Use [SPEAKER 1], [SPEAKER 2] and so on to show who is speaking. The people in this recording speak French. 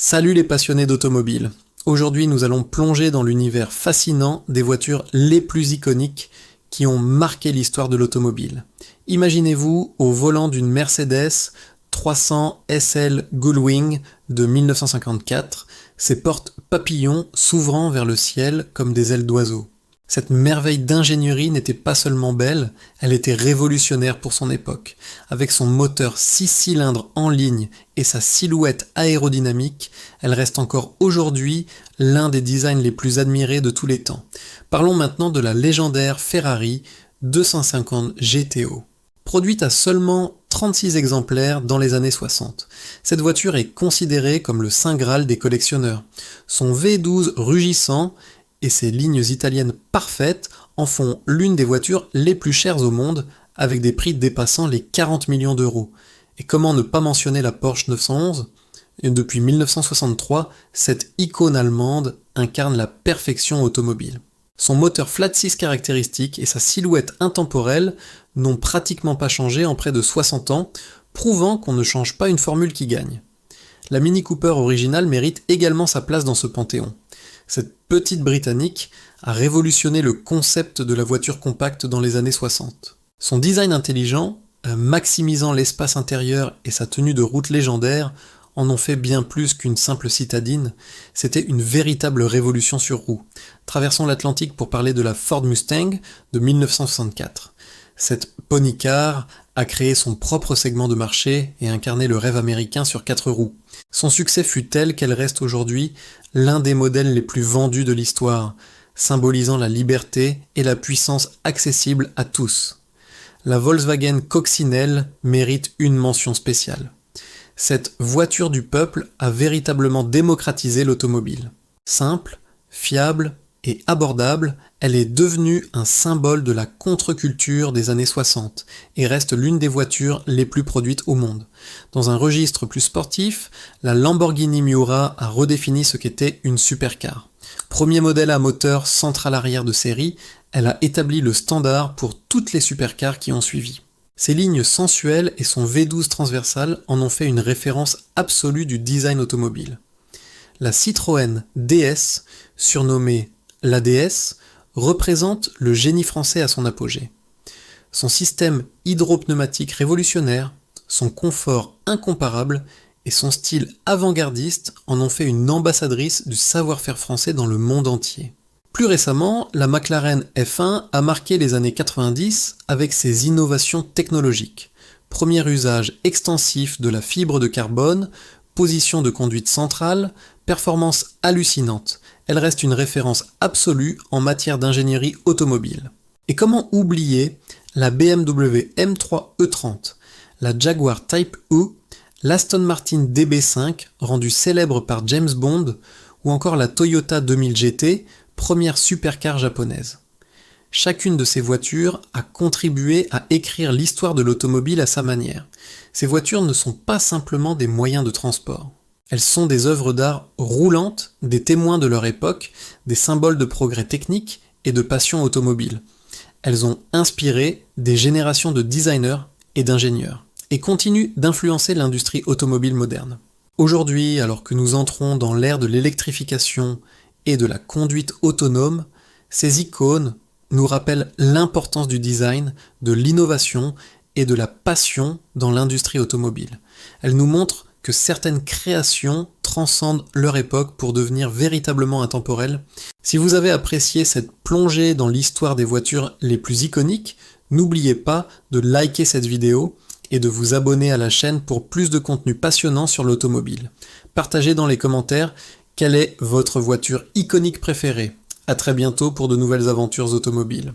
[SPEAKER 1] Salut les passionnés d'automobile. Aujourd'hui, nous allons plonger dans l'univers fascinant des voitures les plus iconiques qui ont marqué l'histoire de l'automobile. Imaginez-vous au volant d'une Mercedes 300 SL Gullwing de 1954, ses portes papillons s'ouvrant vers le ciel comme des ailes d'oiseau. Cette merveille d'ingénierie n'était pas seulement belle, elle était révolutionnaire pour son époque. Avec son moteur 6 cylindres en ligne et sa silhouette aérodynamique, elle reste encore aujourd'hui l'un des designs les plus admirés de tous les temps. Parlons maintenant de la légendaire Ferrari 250 GTO. Produite à seulement 36 exemplaires dans les années 60. Cette voiture est considérée comme le saint graal des collectionneurs. Son V12 rugissant et ses lignes italiennes parfaites en font l'une des voitures les plus chères au monde, avec des prix dépassant les 40 millions d'euros. Et comment ne pas mentionner la Porsche 911 ? Et depuis 1963, cette icône allemande incarne la perfection automobile. Son moteur flat-six caractéristique et sa silhouette intemporelle n'ont pratiquement pas changé en près de 60 ans, prouvant qu'on ne change pas une formule qui gagne. La Mini Cooper originale mérite également sa place dans ce panthéon. Cette petite britannique a révolutionné le concept de la voiture compacte dans les années 60. Son design intelligent, maximisant l'espace intérieur et sa tenue de route légendaire en ont fait bien plus qu'une simple citadine, c'était une véritable révolution sur roue. Traversons l'Atlantique pour parler de la Ford Mustang de 1964. Cette pony car a créé son propre segment de marché et incarné le rêve américain sur 4 roues. Son succès fut tel qu'elle reste aujourd'hui l'un des modèles les plus vendus de l'histoire, symbolisant la liberté et la puissance accessible à tous. La Volkswagen Coccinelle mérite une mention spéciale. Cette voiture du peuple a véritablement démocratisé l'automobile. Simple, fiable et abordable, elle est devenue un symbole de la contre-culture des années 60 et reste l'une des voitures les plus produites au monde. Dans un registre plus sportif, la Lamborghini Miura a redéfini ce qu'était une supercar. Premier modèle à moteur central arrière de série, elle a établi le standard pour toutes les supercars qui ont suivi. Ses lignes sensuelles et son V12 transversal en ont fait une référence absolue du design automobile. La Citroën DS, surnommée la DS, représente le génie français à son apogée. Son système hydropneumatique révolutionnaire, son confort incomparable et son style avant-gardiste en ont fait une ambassadrice du savoir-faire français dans le monde entier. Plus récemment, la McLaren F1 a marqué les années 90 avec ses innovations technologiques. Premier usage extensif de la fibre de carbone, position de conduite centrale, performance hallucinante. Elle reste une référence absolue en matière d'ingénierie automobile. Et comment oublier la BMW M3 E30, la Jaguar Type E, l'Aston Martin DB5 rendu célèbre par James Bond ou encore la Toyota 2000 GT, première supercar japonaise. Chacune de ces voitures a contribué à écrire l'histoire de l'automobile à sa manière. Ces voitures ne sont pas simplement des moyens de transport. Elles sont des œuvres d'art roulantes, des témoins de leur époque, des symboles de progrès technique et de passion automobile. Elles ont inspiré des générations de designers et d'ingénieurs, et continuent d'influencer l'industrie automobile moderne. Aujourd'hui, alors que nous entrons dans l'ère de l'électrification et de la conduite autonome, ces icônes nous rappellent l'importance du design, de l'innovation et de la passion dans l'industrie automobile. Elles nous montrent que certaines créations transcendent leur époque pour devenir véritablement intemporelles. Si vous avez apprécié cette plongée dans l'histoire des voitures les plus iconiques, n'oubliez pas de liker cette vidéo et de vous abonner à la chaîne pour plus de contenu passionnant sur l'automobile. Partagez dans les commentaires quelle est votre voiture iconique préférée. À très bientôt pour de nouvelles aventures automobiles.